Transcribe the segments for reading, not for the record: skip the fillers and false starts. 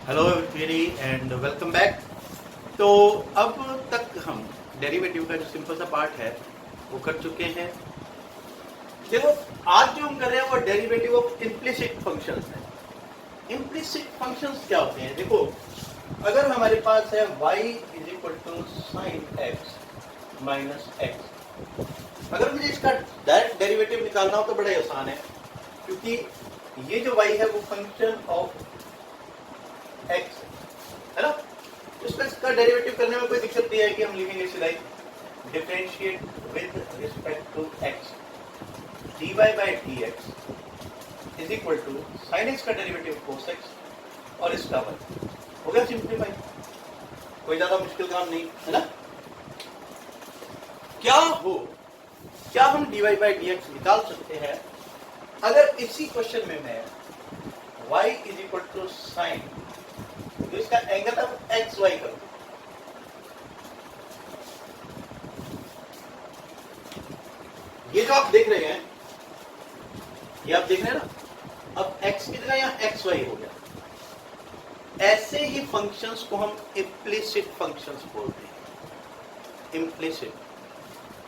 Hello everybody and welcome back. तो अब तक हम डेरिवेटिव का जो सिंपल सा पार्ट है वो कर चुके हैं। देखो आज जो हम कर रहे हैं वो डेरिवेटिव ऑफ इम्प्लिसिट फंक्शंस है। इम्प्लिसिट फंक्शंस क्या होते हैं? देखो अगर हमारे पास है y is equal to sine x minus x, अगर मुझे इसका डायरेक्ट डेरिवेटिव निकालना हो तो बड़ा ही आसान है, क्योंकि ये जो y है वो फंक्शन ऑफ x है ना। इसका डेरिवेटिव करने में कोई दिक्कत नहीं है कि हम लिखेंगे सीधा differentiate with respect to x dy by dx is equal to sine x का डेरिवेटिव cos x और इसका वन हो गया सिंप्लीफाई। कोई ज्यादा मुश्किल काम नहीं है ना। क्या हम dy बाई dx निकाल सकते हैं अगर इसी क्वेश्चन में मैं y is equal to sine, तो इसका एंगल अब एक्स वाई करो। ये जो आप देख रहे हैं, ये आप देख रहे हैं ना, अब एक्स की जगह यहां एक्स वाई हो गया। ऐसे ही फंक्शंस को हम इम्प्लिसिट फंक्शंस बोलते हैं। इम्प्लिसिट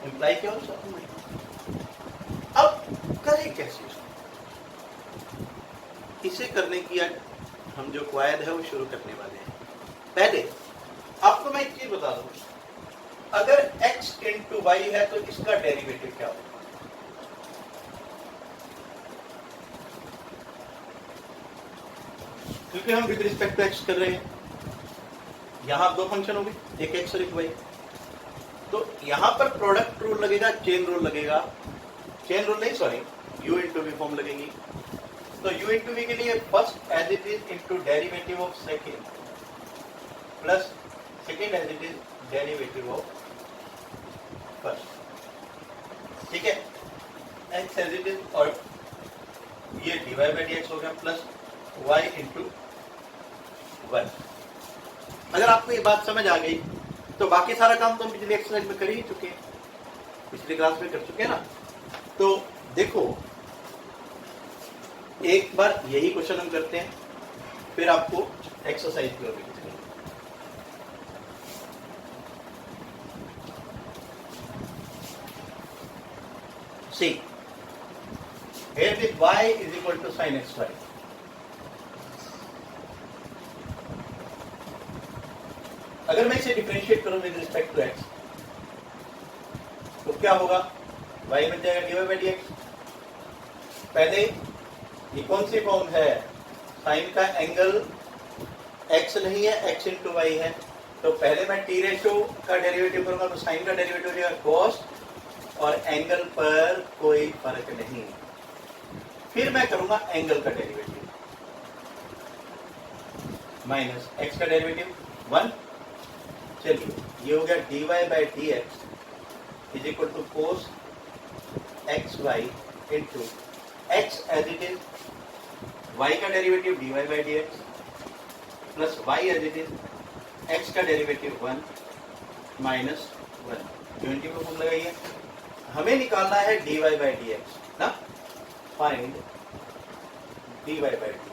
इम्प्लाई क्या हो सकता है। अब करें कैसे इसको? इसे करने की हम जो क्वायद है वो शुरू करने वाले हैं। पहले आपको मैं एक चीज बता दूं, अगर x इंटू वाई है तो इसका डेरिवेटिव क्या होगा? क्योंकि हम विद रिस्पेक्ट टू x कर रहे हैं, यहां दो फंक्शन होंगे, एक x और एक y, तो यहां पर प्रोडक्ट रूल लगेगा, चेन रूल लगेगा, चेन रूल नहीं sorry u into we form लगेगी। तो u इंटू वी के लिए first as it is into derivative of second plus second as it is derivative of first, ठीक है। x एज इट इज और ये dy बाई dx हो गया प्लस y इंटू वन। अगर आपको ये बात समझ आ गई तो बाकी सारा काम तो हम पिछली एक्सरसाइज में कर ही चुके हैं, पिछली क्लास में कर चुके हैं ना। तो देखो एक बार यही क्वेश्चन हम करते हैं, फिर आपको एक्सरसाइज की ओर सी here with y is equal to sin xy। अगर मैं इसे डिफरेंशिएट करूं विद रिस्पेक्ट टू x तो क्या होगा? y बन जाएगा dy बाई dx। पहले ये कौन सी फॉर्म है? साइन का एंगल x नहीं है, x इंटू वाई है, तो पहले मैं टी रेशो का डेरिवेटिव करूंगा तो साइन का डेरिवेटिव हो जाएगा कॉस, और एंगल पर कोई फर्क नहीं। फिर मैं करूंगा एंगल का डेरिवेटिव माइनस x का डेरिवेटिव वन। चलिए ये हो गया dy by D x is equal to cos x Y into x as it is y का derivative dy by D x plus y as it is x का derivative one minus one. Unity को form लगाइए। हमें निकालना है dy by D x ना, find dy by D x.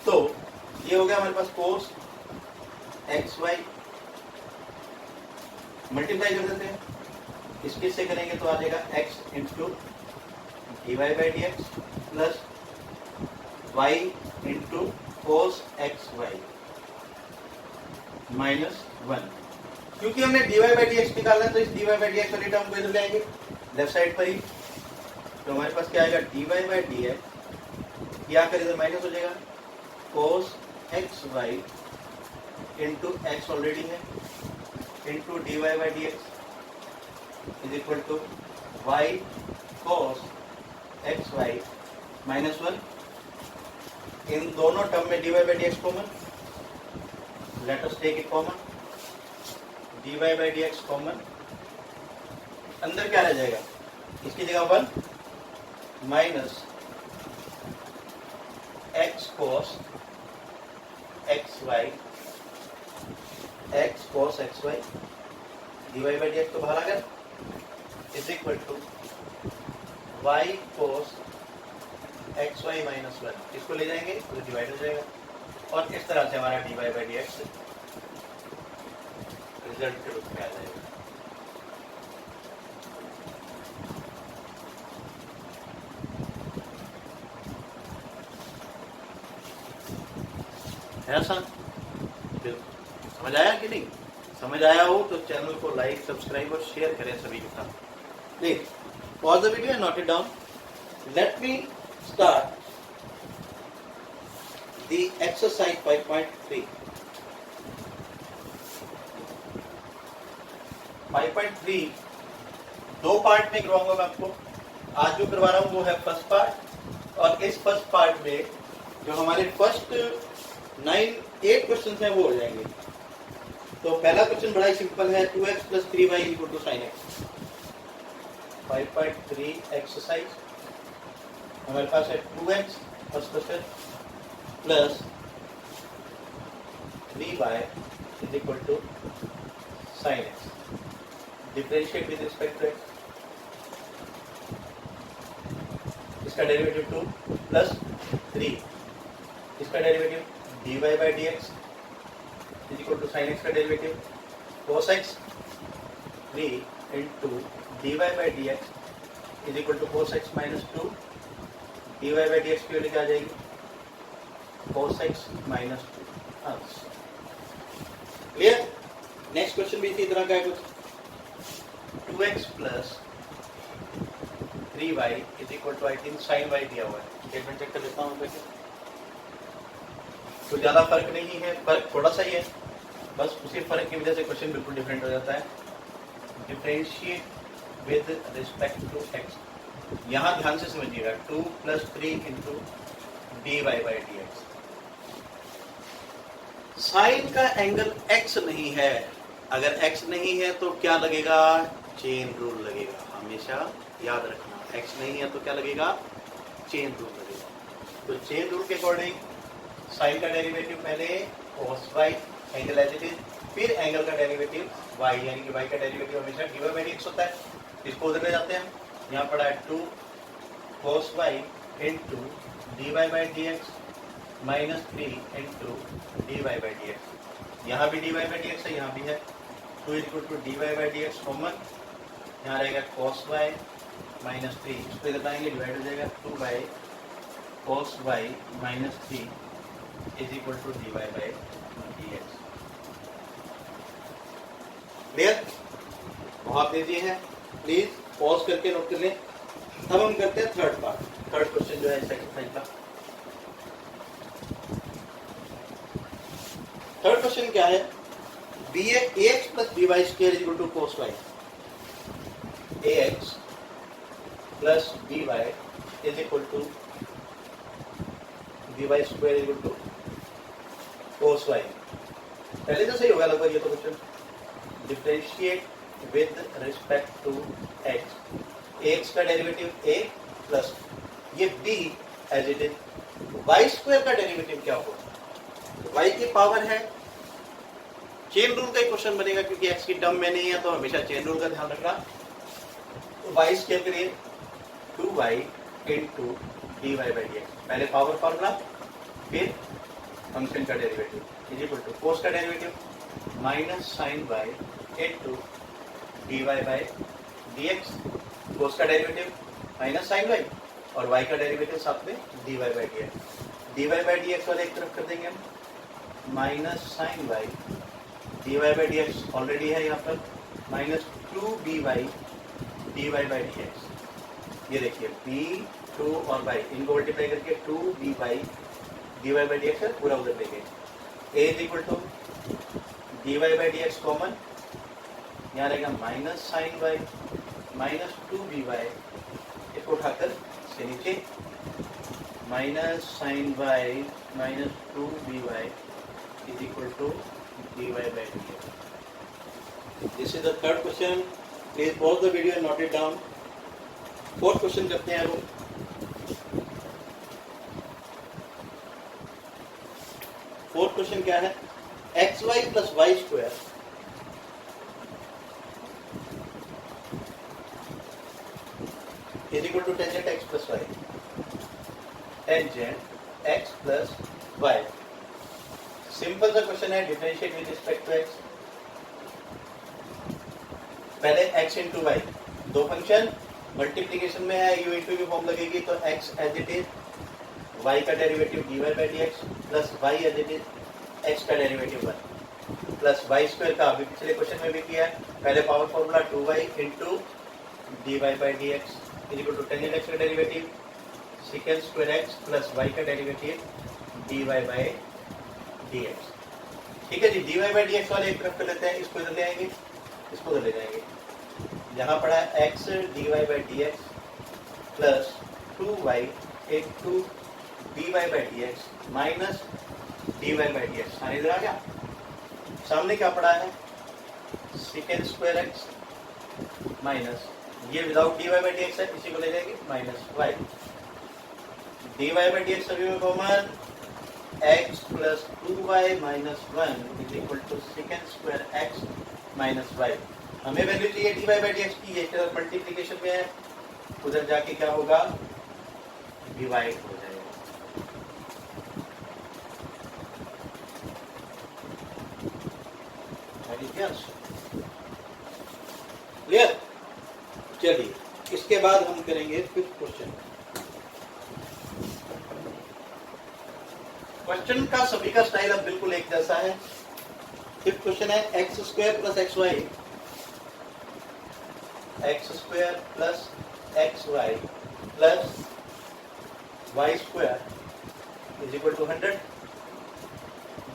तो ये हो गया हमारे पास कोस एक्स वाई, मल्टीप्लाई कर देते हैं, इसके से करेंगे तो आ जाएगा x into dy by D x plus y into cos x Y minus one. क्योंकि हमने dy बाई डी एक्स निकालना है तो इस dy बाई डी एक्स वाली टर्म को इधर ले आएंगे लेफ्ट साइड पर ही, तो हमारे पास क्या आएगा dy बाई डी एक्स, या कर इधर माइनस हो जाएगा cos x Y into X already है into dy by D x is equal to y cos x Y minus one. इन दोनों टर्म में dy by D x common, let us take it common, dy by D x common, अंदर क्या रह जाएगा? इसकी जगह one minus X cos x Y, X cos x Y dy by D x तो बाहर आ गया is equal to y cos x Y minus one, इसको ले जाएंगे तो डिवाइड हो जाएगा और इस तरह से हमारा dy by D x result के रूप में आ जाएगा। है आसान? समझ आया कि नहीं? समझ आया हो तो चैनल को लाइक, सब्सक्राइब और शेयर करें सभी के साथ। देख, pause the video and note it down. Let me start the exercise 5.3। 5.3 दो पार्ट में करवाऊंगा मैं आपको। आज जो करवा रहा हूं वो है फर्स्ट पार्ट, और इस फर्स्ट पार्ट में जो हमारे फर्स्ट 8 क्वेश्चन हैं वो हो जाएंगे। तो पहला क्वेश्चन बड़ा ही सिंपल है, 2x + 3y = sin x। 5.3 exercise हमारे पास है 2x first question plus 3y = sin x। Differentiate with respect to x। इसका डेरिवेटिव 2 प्लस 3, इसका derivative dy by D x = sin x का derivative cos x 3 into dy by D x = cos x minus 2। dy by D x की value क्या आ जाएगी? cos x minus 2। Clear? Next question भी इसी तरह का है कुछ। 2x plus 3y = I think sin y दिया हुआ है। स्टेटमेंट चेक कर लेता हूँ मैं। तो ज़्यादा फर्क नहीं है, फर्क थोड़ा सा ही है, बस उसी फर्क की वजह से क्वेश्चन बिल्कुल डिफरेंट हो जाता है। Differentiate with respect to x। यहाँ ध्यान से समझिएगा, 2 + 3 into dy by D x. Sine का एंगल x नहीं है। अगर x नहीं है तो क्या लगेगा? चेन रूल लगेगा। हमेशा याद रखना, x नहीं है तो क्या लगेगा? चेन रूल लगेगा। तो चेन रूल के अकॉर्डिंग साइन का डेरिवेटिव पहले cos y angle as it is, फिर एंगल का डेरिवेटिव y, यानी कि y का डेरिवेटिव हमेशा dy बाई डी एक्स होता है। इसको उधर ले जाते हैं। यहाँ पड़ा है 2 cos y into dy by D x minus 3 into dy by D x. यहाँ भी dy बाई डी एक्स है, यहाँ भी है। 2 = dy by D x common, यहाँ रहेगा cos y माइनस 3, इसको इधर लाएंगे, डिवाइड हो जाएगा 2 by cos y minus 3 = dy by D x. Clear? बहुत ईजी है, प्लीज पॉज करके नोट कर लें। अब हम करते हैं थर्ड पार्ट। थर्ड क्वेश्चन जो है सेकंड का। थर्ड क्वेश्चन क्या है? ax + by² = cos y। ax + by = by² = cos y। पहले तो सही होगा लगभग ये तो question. Differentiate with respect to x। ax का डेरिवेटिव a प्लस ये b as it is. y² का डेरिवेटिव क्या होगा? y की पावर है। चेन रूल का क्वेश्चन बनेगा, क्योंकि x की टर्म में नहीं है तो हमेशा चेन रूल का ध्यान रखना। तो y² के लिए 2y into dy by D x. पहले पावर फॉर्मूला, फिर फंक्शन का डेरिवेटिव = cos का derivative minus sin y into dy by D x. cos का डेरिवेटिव माइनस sin y और y का डेरिवेटिव साथ में dy by D x. dy by D x वाले एक तरफ कर देंगे हम, minus sin y dy by D x already है यहाँ पर, minus 2by dy by D x. ये देखिए b 2 और y इनको मल्टीप्लाई करके 2by dy by D x पूरा उधर देंगे। a = dy by D x common, यहाँ रहेगा minus sin y minus 2by, इसको उठाकर से नीचे minus sin y minus 2by = dy by D x. This is the third question. Please pause the video and note it down. Fourth question करते हैं अब। Fourth question क्या है? xy + y² = tangent x + y। tangent x + y simple सा question है, differentiate with respect to x. पहले x इंटू y, दो फंक्शन मल्टीप्लीकेशन में है, u इंटू की फॉर्म लगेगी तो x as it is, y का derivative dy by D x plus y as it is, x का डेरिवेटिव 1 प्लस वाई स्क्वायर का अभी पिछले क्वेश्चन में भी किया है। पहले power formula 2y into dy by D x is equal to tangent x का derivative second square x plus y का derivative dy by D x. ठीक है जी, dy बाई डी एक्स वाले एक तरफ कर लेते हैं, इसको इधर ले आएंगे, इसको उधर ले जाएंगे। यहाँ पड़ा है x dy by D x plus 2y into dy by D x minus dy by D x. इधर आ गया। सामने क्या पड़ा है, सेकेंड स्क्वायर x माइनस, ये without dy by D x है, इसी को ले जाएंगे minus y। dy by D x सभी में common, x plus 2y minus 1 is equal to second square x minus y। हमें वैल्यू चाहिए dy बाई डी एक्स की, ये तरफ मल्टीप्लीकेशन में है, उधर जाके क्या होगा, डिवाइड हो जाएगा। क्लियर? चलिए इसके बाद हम करेंगे फिफ्थ क्वेश्चन। क्वेश्चन का सभी का स्टाइल अब बिल्कुल एक जैसा है। फिफ्थ क्वेश्चन है X square plus X Y, X square plus X Y plus Y square is equal to 100,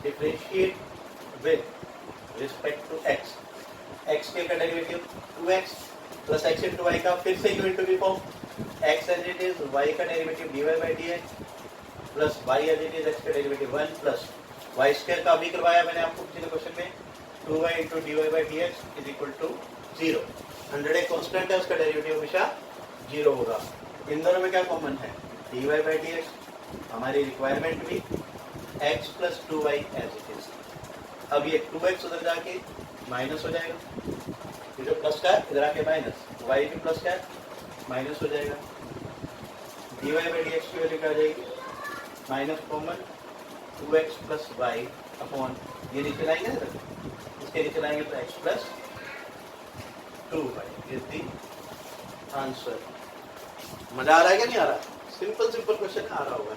differentiate with respect to X. X के का derivative 2x plus X into Y का फिर से U into we form, X as it is, Y का derivative dy by D x plus Y as it is, X का derivative 1 plus Y square का अभी करवाया मैंने आपको पिछले क्वेश्चन में, 2y into dy by D x is equal to 0। 100 एक कांस्टेंट है, उसका डेरिवेटिव हमेशा 0 होगा। इन दोनों में क्या कॉमन है, dy बाई डी एक्स, हमारी रिक्वायरमेंट भी x plus 2y as it is. अब ये 2x उधर जाके माइनस हो जाएगा, जो प्लस का इधर आके माइनस, y भी प्लस का माइनस हो जाएगा, dy बाई डी एक्स की वैल्यू क्या आ जाएगी, minus common 2x plus y upon, ये नीचे लाएंगे ना, इसके नीचे लाएंगे तो x plus 2y is the answer. मजा आ रहा है क्या नहीं आ रहा? सिंपल क्वेश्चन आ रहा होगा।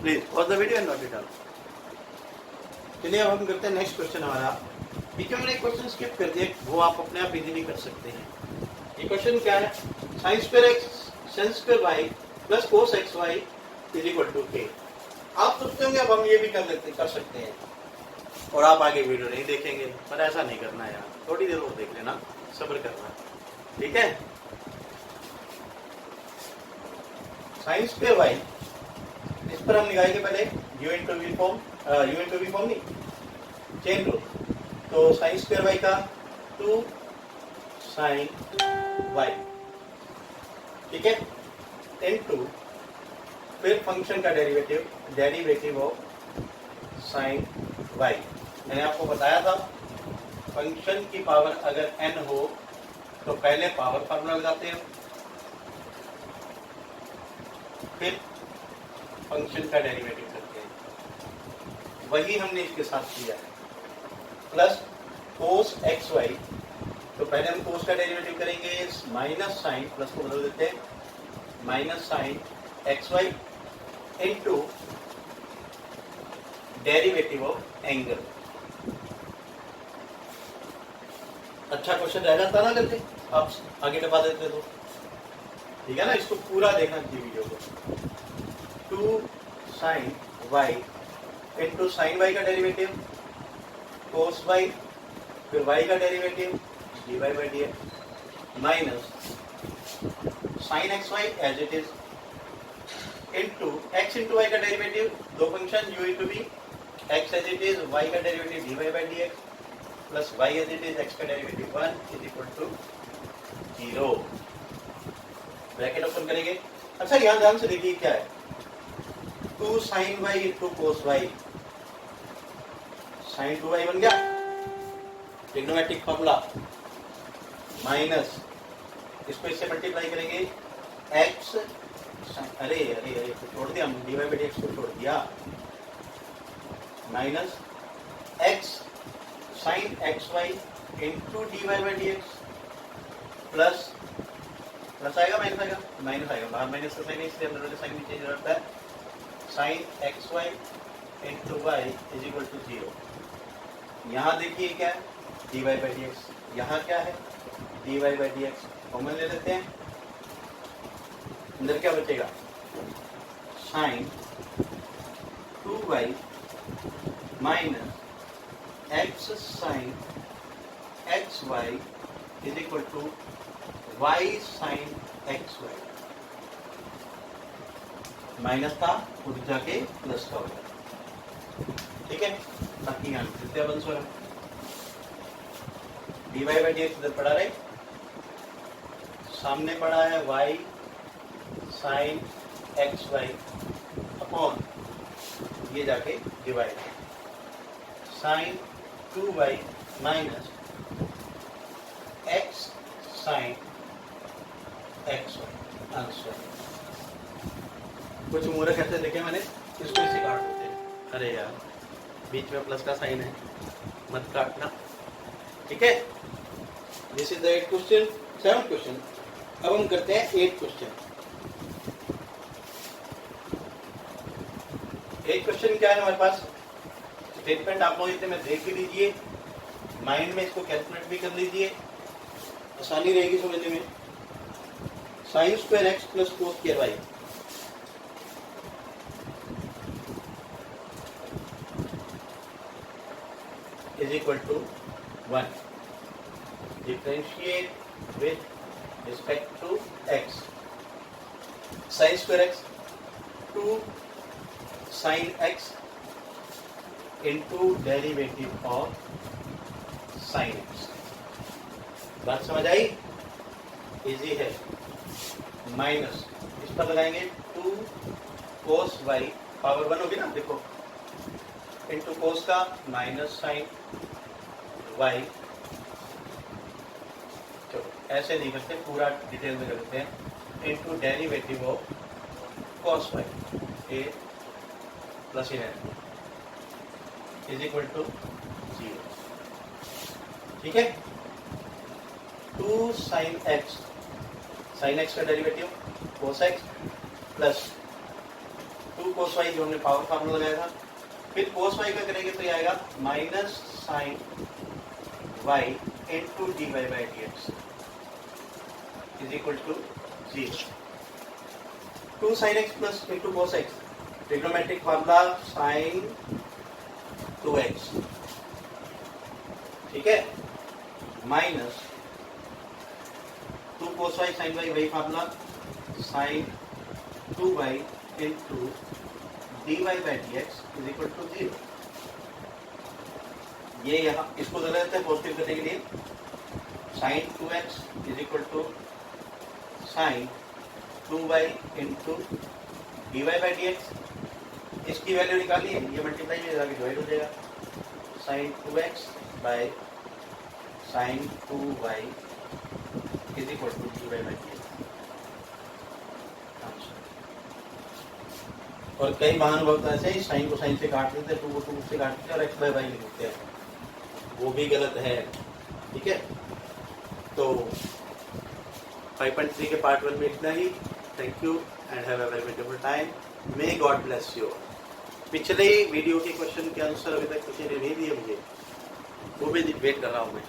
Please pause the video and note it down. चलिए अब हम करते हैं नेक्स्ट क्वेश्चन हमारा। ठीक है, मैंने एक क्वेश्चन स्किप कर दिया, वो आप अपने आप इजीली कर सकते हैं। ये क्वेश्चन क्या है, sine square x sin square y plus cos x y is equal to k. आप सोचते होंगे अब हम ये भी कर सकते हैं और आप आगे वीडियो नहीं देखेंगे, पर ऐसा नहीं करना यार, थोड़ी देर और देख लेना, सब्र करना। ठीक है, साइन स्क्वायर वाई, इस पर हम निकालेंगे पहले u into we form, u into we form नहीं, चेन रूल। तो साइन स्क्वायर वाई का 2 साइन वाई, ठीक है, इनटू फिर फंक्शन का डेरिवेटिव ऑफ साइन वाई। मैंने आपको बताया था फंक्शन की पावर अगर n हो तो पहले पावर फार्मूला लगाते हैं, फिर फंक्शन का डेरिवेटिव करते हैं। वही हमने इसके साथ किया है। प्लस कोस एक्स वाई, तो पहले हम कोस का डेरिवेटिव करेंगे, माइनस साइन, प्लस को बदल देते हैं, minus sine x Y into derivative of angle. अच्छा क्वेश्चन रह जाता ना करके, आप आगे दबा देते तो। ठीक है ना, इसको पूरा देखना चाहिए वीडियो को। 2 sine Y into sine Y का डेरिवेटिव कोस वाई, फिर वाई का derivative D Y by D x minus sine x Y as it is into X into Y का डेरिवेटिव, दो function u into V, X as it is, Y का derivative D Y by D x plus Y as it is, X का derivative 1 is equal to 0। Bracket open करेंगे। अच्छा यहाँ ध्यान से देखिए क्या है, 2 sine Y into cos y, sine 2y बन गया, ट्रिग्नोमेट्रिक फॉर्मूला, माइनस इसको इससे मल्टीप्लाई करेंगे, x, अरे तो छोड़ दिया हम, dy बाई डी एक्स को छोड़ दिया, minus x sine x Y into d Y by D x plus आएगा माइनस आएगा बाहर माइनस का साइन इसलिए अंदर वाले साइन में चेंज रहता है sine x Y into y is equal to 0। यहाँ देखिए क्या है d Y by D x, यहाँ क्या है d Y by D x, common ले लेते हैं। अंदर क्या बचेगा sine 2y minus x sine x y is equal to y sine x Y. Minus था उठ जाके प्लस का हो गया, ठीक है। बाकी यहाँ तृतीय वंश हो रहा है d Y by D x इधर पड़ा रहे, सामने पड़ा है y sine x y upon ये जाके divide sine 2y minus x sine x y answer. कुछ मूर्ख ऐसे देखे मैंने इसको इसे काट देते हैं, अरे यार बीच में प्लस का साइन है मत काटना, ठीक है। This is the 8th question 7th question. अब हम करते हैं 8th क्वेश्चन। 8th क्वेश्चन क्या है हमारे पास, स्टेटमेंट आप लोग इतने में देख ही लीजिए, माइंड में इसको कैलकुलेट भी कर लीजिए, आसानी रहेगी समझने में। Sine square x plus cos square y is equal to 1। Differentiate with respect to x. Sine square x 2 sine x into derivative of sine x. बात समझ आई, इजी है। माइनस इस पर लगाएंगे 2 कोस वाई पावर 1 होगी ना, देखो इंटू कोस का माइनस साइन वाई। चलो ऐसे नहीं करते, पूरा डिटेल में करते हैं। Into derivative of cos y a plus is equal to 0, ठीक है। 2 साइन एक्स का derivative cos x plus 2 cos y जो हमने पावर फार्मूला लगाया था, फिर कोस वाई का करेंगे तो ये आएगा minus sine Y into d Y by D x is equal to 0। 2 sine x plus into cos x, trigonometric formula sine 2x, ठीक है, minus 2 cos y sine y वही formula sine 2y into d Y by D x is equal to 0। ये यहाँ इसको दे देते हैं positive करने के लिए, sine 2x is equal to sine 2y into d Y by D x. इसकी वैल्यू निकालिए, ये मल्टीप्लाई में जाके डिवाइड हो जाएगा, sine 2x by sine 2y is equal to d Y by D x. और कई महानुभाव ऐसे ही साइन को साइन से काट देते हैं, 2 को 2 से काट देते हैं और एक्स बाय वाई लिखते हैं, वो भी गलत है, ठीक है। तो 5.3 के पार्ट 1 में इतना ही। Thank you and have a very beautiful time. May God bless you. पिछले वीडियो के क्वेश्चन के आंसर अभी तक किसी ने नहीं दिए मुझे, वो भी वेट कर रहा हूँ मैं।